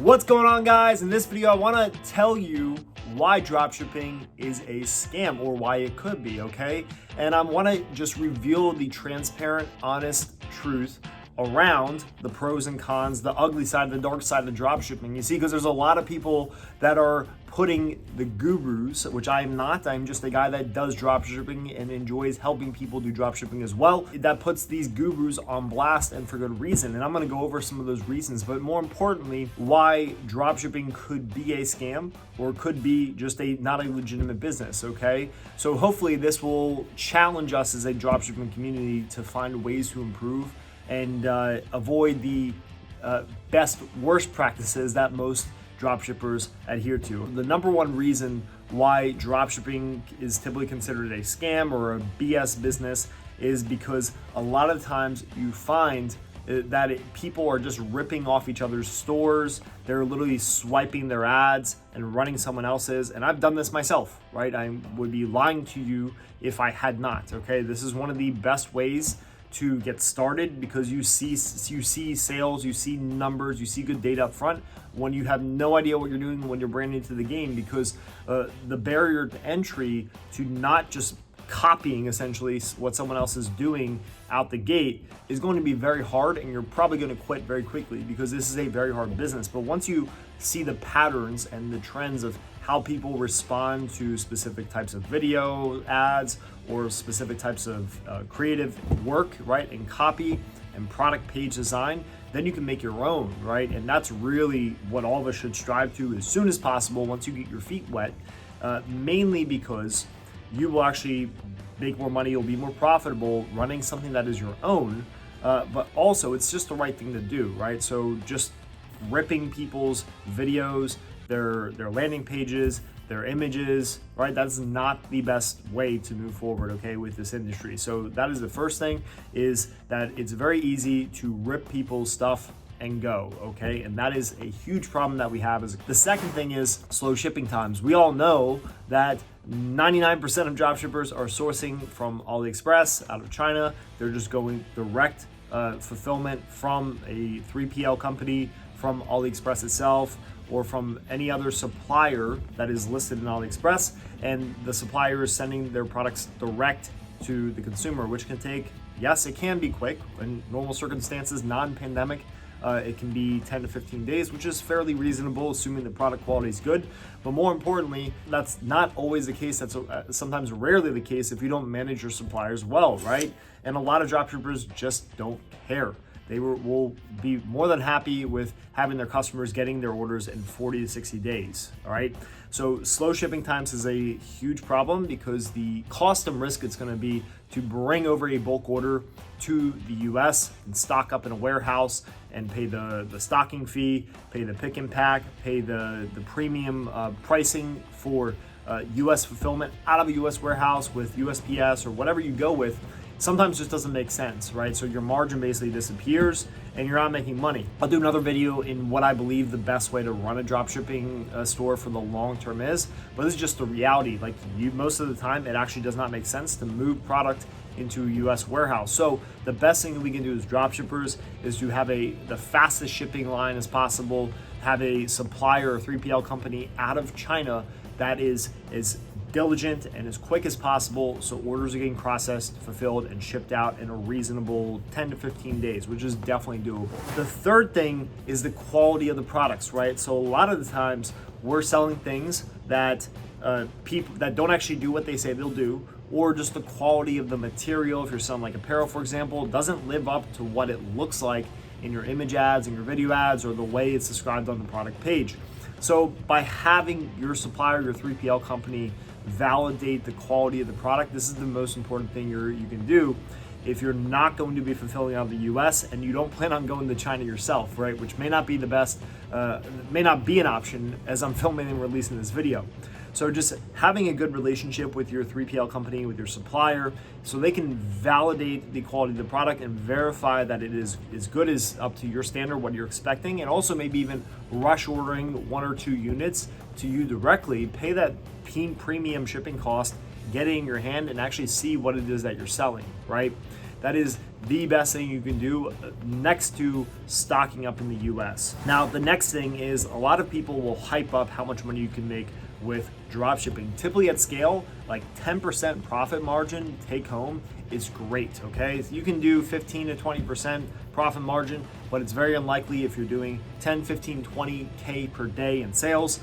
What's going on, guys? In this video, I want to tell you why dropshipping is a scam, or why it could be, okay? And I want to just reveal the transparent, honest truth around the pros and cons, the ugly side, the dark side of dropshipping. You see, because there's a lot of people that are putting the gurus, which I am not. I'm just a guy that does dropshipping and enjoys helping people do dropshipping as well. That puts these gurus on blast, and for good reason. And I'm going to go over some of those reasons, but more importantly, why dropshipping could be a scam or could be just not a legitimate business, okay? So hopefully this will challenge us as a dropshipping community to find ways to improve and avoid the worst practices that most dropshippers adhere to. The number one reason why dropshipping is typically considered a scam or a BS business is because a lot of times you find that people are just ripping off each other's stores. They're literally swiping their ads and running someone else's. And I've done this myself, right? I would be lying to you if I had not, okay? This is one of the best ways to get started, because you see sales, you see numbers, you see good data up front when you have no idea what you're doing when you're brand new to the game, because the barrier to entry to not just copying essentially what someone else is doing out the gate is going to be very hard, and you're probably going to quit very quickly because this is a very hard business. But once you see the patterns and the trends of how people respond to specific types of video ads or specific types of creative work, right, and copy and product page design, then you can make your own, right? And that's really what all of us should strive to as soon as possible once you get your feet wet, mainly because you will actually make more money, you'll be more profitable running something that is your own, but also it's just the right thing to do, right? So just ripping people's videos, their landing pages, their images, right? That's not the best way to move forward, okay, with this industry. So that is the first thing, is that it's very easy to rip people's stuff and go, okay? And that is a huge problem that we have. The second thing is slow shipping times. We all know that 99% of dropshippers are sourcing from AliExpress out of China. They're just going direct fulfillment from a 3PL company, from AliExpress itself, or from any other supplier that is listed in AliExpress, and the supplier is sending their products direct to the consumer, which can take, yes, it can be quick in normal circumstances, non-pandemic. It can be 10 to 15 days, which is fairly reasonable, assuming the product quality is good. But more importantly, that's not always the case. That's sometimes rarely the case if you don't manage your suppliers well, right? And a lot of dropshippers just don't care. They will be more than happy with having their customers getting their orders in 40 to 60 days, all right? So slow shipping times is a huge problem, because the cost and risk it's gonna be to bring over a bulk order to the US and stock up in a warehouse and pay the stocking fee, pay the pick and pack, pay the premium pricing for US fulfillment out of a US warehouse with USPS or whatever you go with. Sometimes just doesn't make sense, right? So your margin basically disappears and you're not making money. I'll do another video in what I believe the best way to run a dropshipping store for the long term is, but this is just the reality. Like, most of the time, it actually does not make sense to move product into a US warehouse. So the best thing that we can do as dropshippers is to have the fastest shipping line as possible, have a supplier or 3PL company out of China that is diligent and as quick as possible, so orders are getting processed, fulfilled, and shipped out in a reasonable 10 to 15 days, which is definitely doable. The third thing is the quality of the products, right? So a lot of the times we're selling things that people that don't actually do what they say they'll do, or just the quality of the material, if you're selling like apparel, for example, doesn't live up to what it looks like in your image ads and your video ads, or the way it's described on the product page. So by having your supplier, your 3PL company, validate the quality of the product, this is the most important thing you can do if you're not going to be fulfilling out of the US and you don't plan on going to China yourself, right? Which may not be the best, may not be an option as I'm filming and releasing this video. So just having a good relationship with your 3PL company, with your supplier, so they can validate the quality of the product and verify that it is as good as up to your standard, what you're expecting, and also maybe even rush ordering 1 or 2 units to you directly, pay that premium shipping cost, get it in your hand and actually see what it is that you're selling, right? That is the best thing you can do next to stocking up in the US. Now, the next thing is a lot of people will hype up how much money you can make with dropshipping. Typically at scale, like 10% profit margin take home is great, okay? So you can do 15 to 20% profit margin, but it's very unlikely if you're doing 10, 15, 20K per day in sales,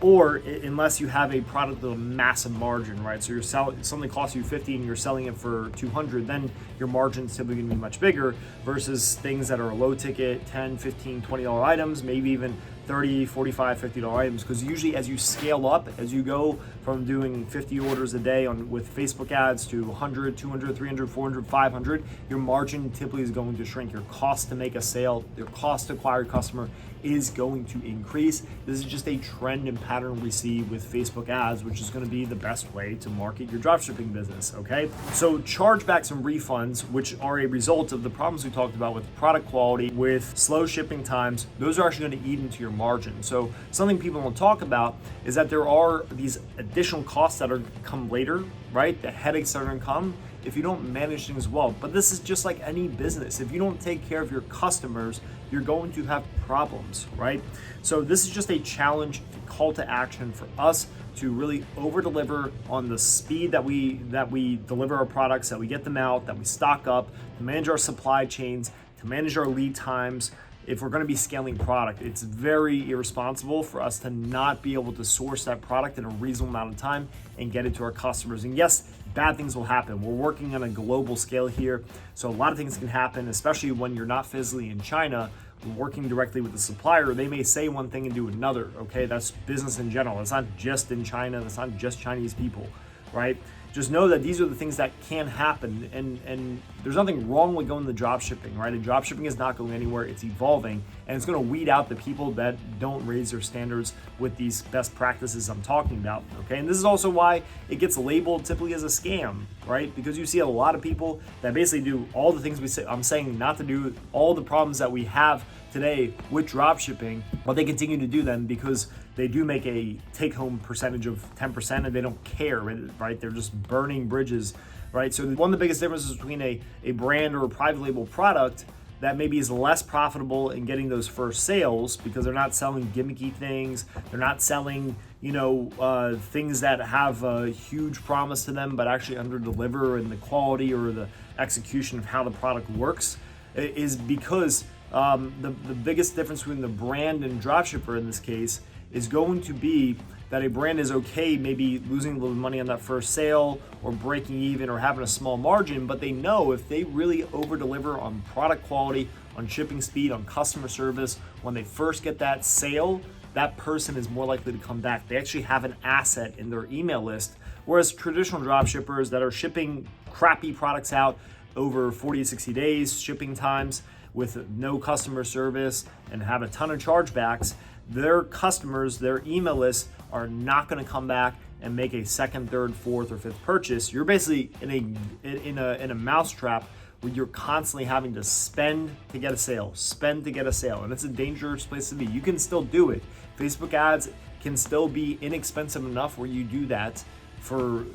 or unless you have a product with a massive margin, right? So you're selling something costs you 50 and you're selling it for 200, then your margin's typically gonna be much bigger versus things that are low ticket, 10, 15, $20 items, maybe even 30, 45, $50 items, because usually as you scale up, as you go from doing 50 orders a day with Facebook ads to 100, 200, 300, 400, 500, your margin typically is going to shrink. Your cost to make a sale, your cost to acquire a customer is going to increase. This is just a trend and pattern we see with Facebook ads, which is going to be the best way to market your dropshipping business, okay? So chargebacks and refunds, which are a result of the problems we talked about with product quality, with slow shipping times, those are actually going to eat into your margin. So something people don't talk about is that there are these additional costs that are going to come later, right? The headaches that are going to come if you don't manage things well. But this is just like any business. If you don't take care of your customers, you're going to have problems, right? So this is just a challenge, call to action for us to really over deliver on the speed that we deliver our products, that we get them out, that we stock up, to manage our supply chains, to manage our lead times. If we're going to be scaling product, it's very irresponsible for us to not be able to source that product in a reasonable amount of time and get it to our customers. And yes, bad things will happen. We're working on a global scale here, so a lot of things can happen, especially when you're not physically in China, working directly with the supplier. They may say one thing and do another, okay? That's business in general. It's not just in China. It's not just Chinese people, right? Just know that these are the things that can happen, and there's nothing wrong with going to drop shipping, right? And drop shipping is not going anywhere. It's evolving, and it's going to weed out the people that don't raise their standards with these best practices I'm talking about, okay? And this is also why it gets labeled typically as a scam, right? Because you see a lot of people that basically do all the things I'm saying not to do, all the problems that we have today with drop shipping, but they continue to do them because they do make a take-home percentage of 10% and they don't care, right? They're just burning bridges, right? So one of the biggest differences between a brand or a private label product that maybe is less profitable in getting those first sales because they're not selling gimmicky things, they're not selling, things that have a huge promise to them but actually under-deliver in the quality or the execution of how the product works, is because the biggest difference between the brand and dropshipper in this case is going to be that a brand is okay maybe losing a little money on that first sale or breaking even or having a small margin, but they know if they really over deliver on product quality, on shipping speed, on customer service, when they first get that sale, that person is more likely to come back. They actually have an asset in their email list, whereas traditional dropshippers that are shipping crappy products out over 40 to 60 days shipping times with no customer service and have a ton of chargebacks, their customers, their email lists are not going to come back and make a second, third, fourth, or fifth purchase. You're basically in a mousetrap where you're constantly having to spend to get a sale, and it's a dangerous place to be. You can still do it. Facebook ads can still be inexpensive enough where you do that for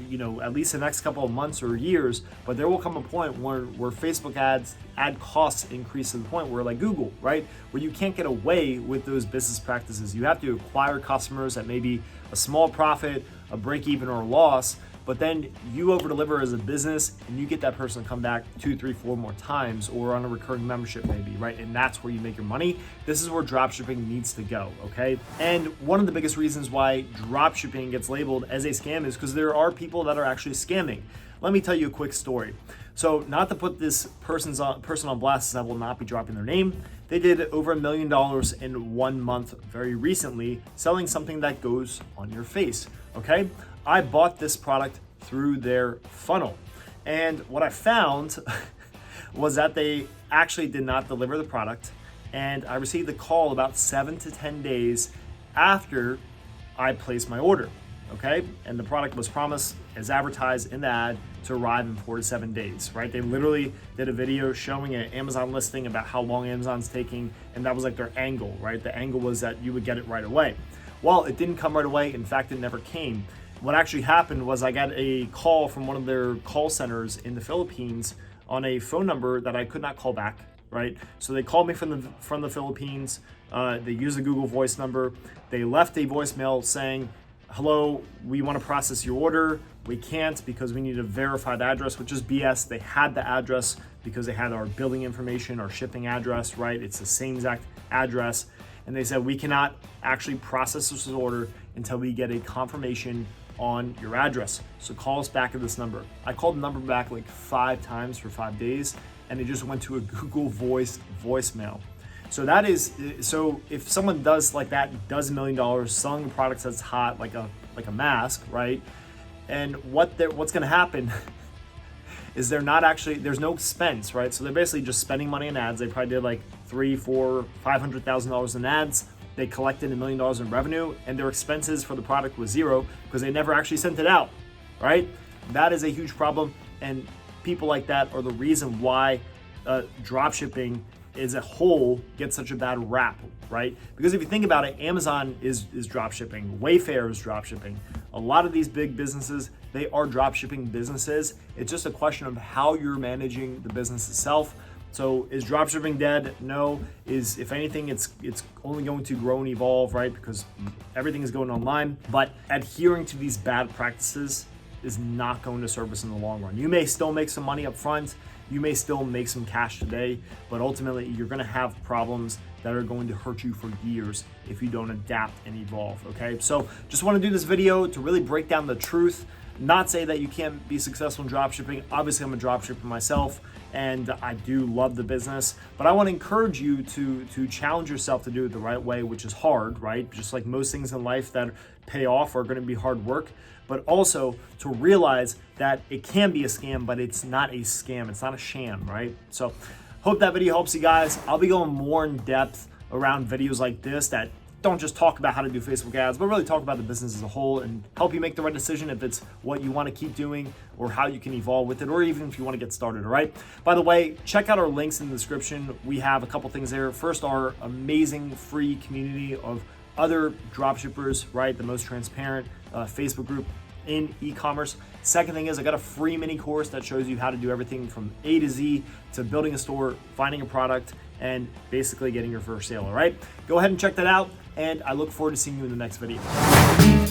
at least the next couple of months or years, but there will come a point where Facebook ad costs increase to the point where, like Google, right, where you can't get away with those business practices. You have to acquire customers at maybe a small profit, a break even, or a loss, but then you over deliver as a business and you get that person to come back 2, 3, 4 more times, or on a recurring membership maybe, right? And that's where you make your money. This is where dropshipping needs to go, okay? And one of the biggest reasons why dropshipping gets labeled as a scam is because there are people that are actually scamming. Let me tell you a quick story. So not to put this person on blast, as I will not be dropping their name, they did over $1 million in 1 month very recently, selling something that goes on your face, okay? I bought this product through their funnel. And what I found was that they actually did not deliver the product. And I received a call about 7 to 10 days after I placed my order, okay? And the product was promised as advertised in the ad to arrive in 4 to 7 days, right? They literally did a video showing an Amazon listing about how long Amazon's taking, and that was like their angle, right? The angle was that you would get it right away. Well, it didn't come right away. In fact, it never came. What actually happened was I got a call from one of their call centers in the Philippines on a phone number that I could not call back, right? So they called me from the Philippines. They used a Google Voice number. They left a voicemail saying, hello, we want to process your order. We can't because we need a verified address, which is BS. They had the address because they had our billing information, our shipping address, right? It's the same exact address. And they said, we cannot actually process this order until we get a confirmation on your address. So call us back at this number. I called the number back like 5 times for 5 days, and it just went to a Google Voice voicemail. So if someone does like that, does $1 million selling products that's hot, like a mask, right? And what's gonna happen is there's no expense, right? So they're basically just spending money on ads. They probably did like $300,000, $400,000, $500,000 in ads. They collected $1 million in revenue, and their expenses for the product was 0 because they never actually sent it out, right? That is a huge problem, and people like that are the reason why dropshipping as a whole gets such a bad rap, right? Because if you think about it, Amazon is dropshipping, Wayfair is dropshipping. A lot of these big businesses, they are dropshipping businesses. It's just a question of how you're managing the business itself. So is dropshipping dead? No. If anything, it's only going to grow and evolve, right? Because everything is going online. But adhering to these bad practices is not going to serve us in the long run. You may still make some money up front. You may still make some cash today, but ultimately you're gonna have problems that are going to hurt you for years if you don't adapt and evolve, okay? So just wanna do this video to really break down the truth, not say that you can't be successful in dropshipping. Obviously, I'm a dropshipper myself, and I do love the business, but I wanna encourage you to challenge yourself to do it the right way, which is hard, right? Just like most things in life that pay off are gonna be hard work, but also to realize that it can be a scam, but it's not a scam. It's not a sham, right? So hope that video helps you guys. I'll be going more in depth around videos like this that don't just talk about how to do Facebook ads, but really talk about the business as a whole and help you make the right decision if it's what you want to keep doing or how you can evolve with it, or even if you want to get started, all right? By the way, check out our links in the description. We have a couple things there. First, our amazing free community of other dropshippers, right? The most transparent Facebook group in e-commerce. Second thing is I got a free mini course that shows you how to do everything from A to Z to building a store, finding a product, and basically getting your first sale, all right? Go ahead and check that out, and I look forward to seeing you in the next video.